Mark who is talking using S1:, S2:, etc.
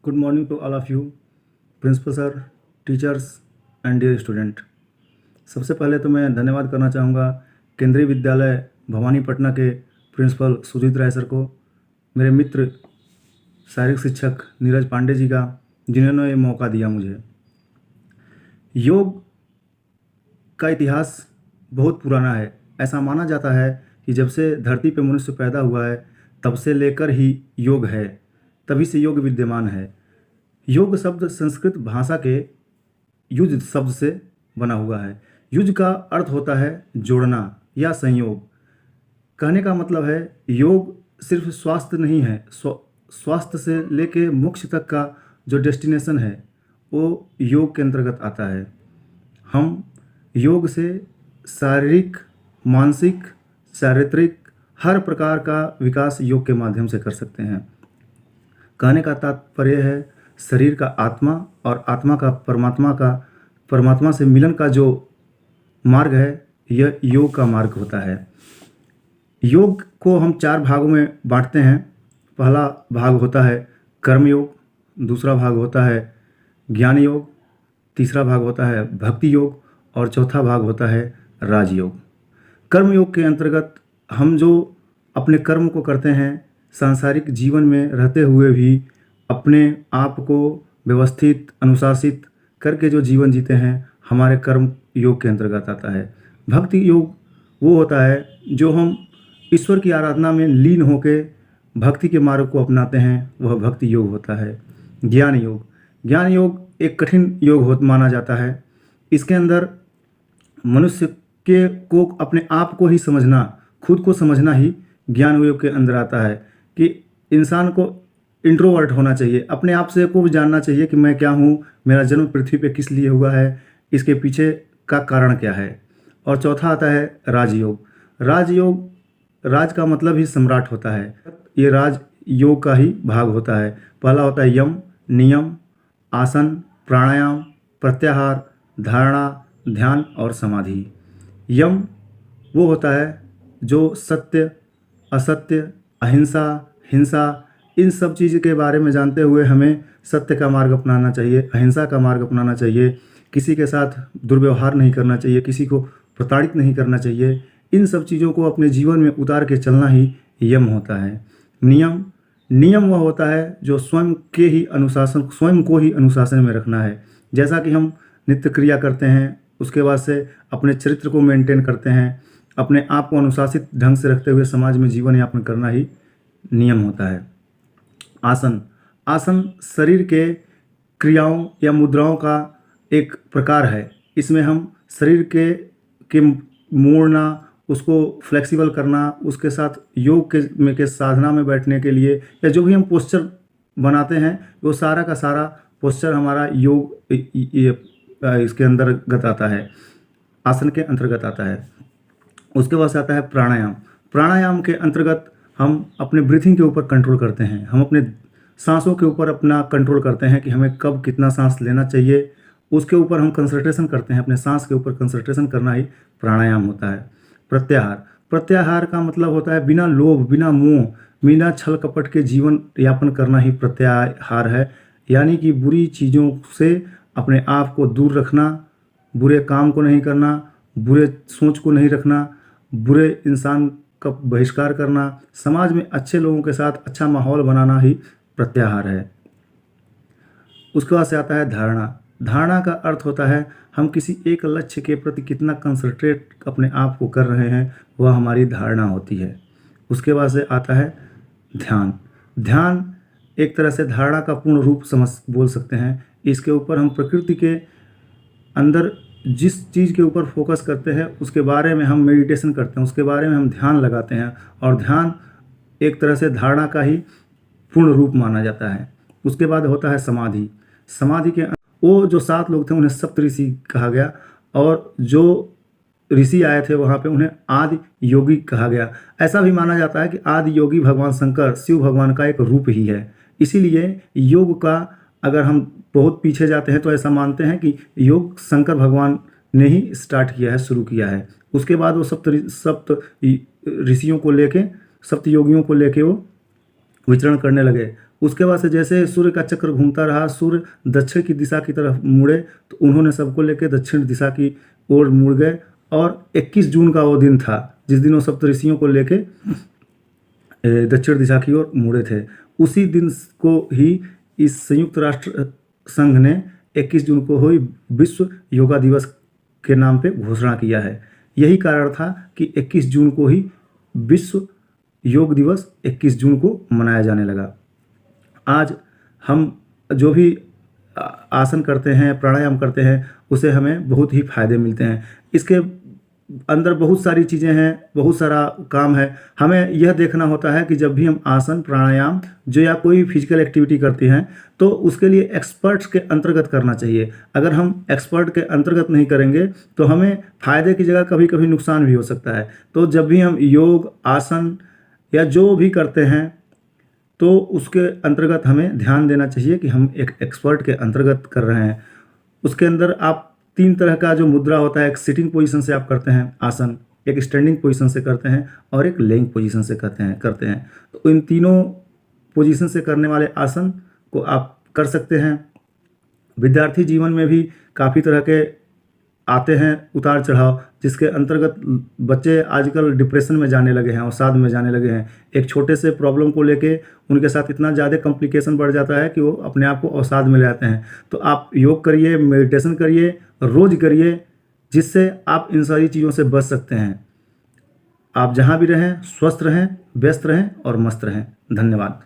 S1: Good morning to all of you, principal sir, teachers and dear student. सबसे पहले तो मैं धन्यवाद करना चाहूँगा केंद्रीय विद्यालय भवानीपटना के प्रिंसिपल सुजीत राय सर को, मेरे मित्र शारीरिक शिक्षक नीरज पांडे जी का, जिन्होंने ये मौका दिया मुझे। योग का इतिहास बहुत पुराना है। ऐसा माना जाता है कि जब से धरती पर मनुष्य पैदा हुआ है तब से लेकर ही योग है, तभी से योग विद्यमान है। योग शब्द संस्कृत भाषा के युज शब्द से बना हुआ है। युज का अर्थ होता है जोड़ना या संयोग। कहने का मतलब है योग सिर्फ स्वास्थ्य नहीं है, स्वास्थ्य से लेके मोक्ष तक का जो डेस्टिनेशन है वो योग के अंतर्गत आता है। हम योग से शारीरिक, मानसिक, चारित्रिक हर प्रकार का विकास योग के माध्यम से कर सकते हैं। कहने का तात्पर्य है शरीर का आत्मा और आत्मा का परमात्मा से मिलन का जो मार्ग है यह योग का मार्ग होता है। योग को हम 4 भागों में बांटते हैं। पहला भाग होता है कर्म योग, दूसरा भाग होता है ज्ञान योग, तीसरा भाग होता है भक्ति योग और चौथा भाग होता है राजयोग। कर्म योग के अंतर्गत हम जो अपने कर्म को करते हैं, सांसारिक जीवन में रहते हुए भी अपने आप को व्यवस्थित, अनुशासित करके जो जीवन जीते हैं, हमारे कर्म योग के अंतर्गत आता है। भक्ति योग वो होता है जो हम ईश्वर की आराधना में लीन होकर भक्ति के मार्ग को अपनाते हैं, वह भक्ति योग होता है। ज्ञान योग एक कठिन योग माना जाता है। इसके अंदर मनुष्य को अपने आप को ही समझना, खुद को समझना ही ज्ञान योग के अंदर आता है कि इंसान को इंट्रोवर्ट होना चाहिए, अपने आप से को भी जानना चाहिए कि मैं क्या हूँ, मेरा जन्म पृथ्वी पे किस लिए हुआ है, इसके पीछे का कारण क्या है। और चौथा आता है राजयोग। राज का मतलब ही सम्राट होता है। ये राज योग का ही भाग होता है। पहला होता है यम, नियम, आसन, प्राणायाम, प्रत्याहार, धारणा, ध्यान और समाधि। यम वो होता है जो सत्य, असत्य, अहिंसा, हिंसा, इन सब चीज़ के बारे में जानते हुए हमें सत्य का मार्ग अपनाना चाहिए, अहिंसा का मार्ग अपनाना चाहिए, किसी के साथ दुर्व्यवहार नहीं करना चाहिए, किसी को प्रताड़ित नहीं करना चाहिए। इन सब चीज़ों को अपने जीवन में उतार के चलना ही यम होता है। नियम वह होता है जो स्वयं को ही अनुशासन में रखना है। जैसा कि हम नित्य क्रिया करते हैं, उसके बाद से अपने चरित्र को मेंटेन करते हैं, अपने आप को अनुशासित ढंग से रखते हुए समाज में जीवन यापन करना ही नियम होता है। आसन शरीर के क्रियाओं या मुद्राओं का एक प्रकार है। इसमें हम शरीर के मोड़ना, उसको फ्लेक्सिबल करना, उसके साथ योग के साधना में बैठने के लिए या जो भी हम पोस्चर बनाते हैं वो सारा का सारा पोस्चर हमारा योग इसके अंतर्गत आता है, आसन के अंतर्गत आता है। उसके बाद आता है प्राणायाम के अंतर्गत हम अपने ब्रीथिंग के ऊपर कंट्रोल करते हैं। हम अपने सांसों के ऊपर अपना कंट्रोल करते हैं कि हमें कब कितना सांस लेना चाहिए, उसके ऊपर हम कंसंट्रेशन करते हैं। अपने सांस के ऊपर कंसंट्रेशन करना ही प्राणायाम होता है। प्रत्याहार का मतलब होता है बिना लोभ, बिना मोह, बिना छल कपट के जीवन यापन करना ही प्रत्याहार है। यानी कि बुरी चीज़ों से अपने आप को दूर रखना, बुरे काम को नहीं करना, बुरे सोच को नहीं रखना, बुरे इंसान का बहिष्कार करना, समाज में अच्छे लोगों के साथ अच्छा माहौल बनाना ही प्रत्याहार है। उसके बाद से आता है धारणा का अर्थ होता है हम किसी एक लक्ष्य के प्रति कितना कंसंट्रेट अपने आप को कर रहे हैं, वह हमारी धारणा होती है। उसके बाद से आता है ध्यान एक तरह से धारणा का पूर्ण रूप बोल सकते हैं। इसके ऊपर हम प्रकृति के अंदर जिस चीज़ के ऊपर फोकस करते हैं उसके बारे में हम मेडिटेशन करते हैं, उसके बारे में हम ध्यान लगाते हैं, और ध्यान एक तरह से धारणा का ही पूर्ण रूप माना जाता है। उसके बाद होता है समाधि के वो जो 7 लोग थे उन्हें सप्तऋषि कहा गया, और जो ऋषि आए थे वहाँ पे उन्हें आदि योगी कहा गया। ऐसा भी माना जाता है कि आदि योगी भगवान शंकर, शिव भगवान का एक रूप ही है। इसीलिए योग का अगर हम बहुत पीछे जाते हैं तो ऐसा मानते हैं कि योग शंकर भगवान ने ही स्टार्ट किया है, शुरू किया है। उसके बाद वो सप्त ऋषियों को लेके, सप्त योगियों को लेके वो विचरण करने लगे। उसके बाद से जैसे सूर्य का चक्र घूमता रहा, सूर्य दक्षिण की दिशा की तरफ मुड़े, तो उन्होंने सबको लेके दक्षिण दिशा की ओर मुड़ गए। और 21 जून का वो दिन था जिस दिन वो सप्तऋषियों को लेके दक्षिण दिशा की ओर मुड़े थे। उसी दिन को ही इस संयुक्त राष्ट्र संघ ने 21 जून को हुई विश्व योगा दिवस के नाम पे घोषणा किया है। यही कारण था कि 21 जून को ही विश्व योग दिवस 21 जून को मनाया जाने लगा। आज हम जो भी आसन करते हैं, प्राणायाम करते हैं, उसे हमें बहुत ही फायदे मिलते हैं। इसके अंदर बहुत सारी चीज़ें हैं, बहुत सारा काम है। हमें यह देखना होता है कि जब भी हम आसन, प्राणायाम जो या कोई फिजिकल एक्टिविटी करते हैं तो उसके लिए एक्सपर्ट्स के अंतर्गत करना चाहिए। अगर हम एक्सपर्ट के अंतर्गत नहीं करेंगे तो हमें फ़ायदे की जगह कभी कभी नुकसान भी हो सकता है। तो जब भी हम योग, आसन या जो भी करते हैं तो उसके अंतर्गत हमें ध्यान देना चाहिए कि हम एक एक्सपर्ट के अंतर्गत कर रहे हैं। उसके अंदर आप 3 तरह का जो मुद्रा होता है, एक सिटिंग पोजीशन से आप करते हैं आसन, एक स्टैंडिंग पोजीशन से करते हैं और एक लेइंग पोजीशन से करते हैं। तो इन तीनों पोजीशन से करने वाले आसन को आप कर सकते हैं। विद्यार्थी जीवन में भी काफ़ी तरह के आते हैं उतार चढ़ाव, जिसके अंतर्गत बच्चे आजकल डिप्रेशन में जाने लगे हैं, अवसाद में जाने लगे हैं। एक छोटे से प्रॉब्लम को लेके उनके साथ इतना ज़्यादा कॉम्प्लिकेशन बढ़ जाता है कि वो अपने आप को अवसाद में ले आते हैं। तो आप योग करिए, मेडिटेशन करिए, रोज़ करिए, जिससे आप इन सारी चीज़ों से बच सकते हैं। आप जहाँ भी रहें स्वस्थ रहें, व्यस्त रहें और मस्त रहें। धन्यवाद।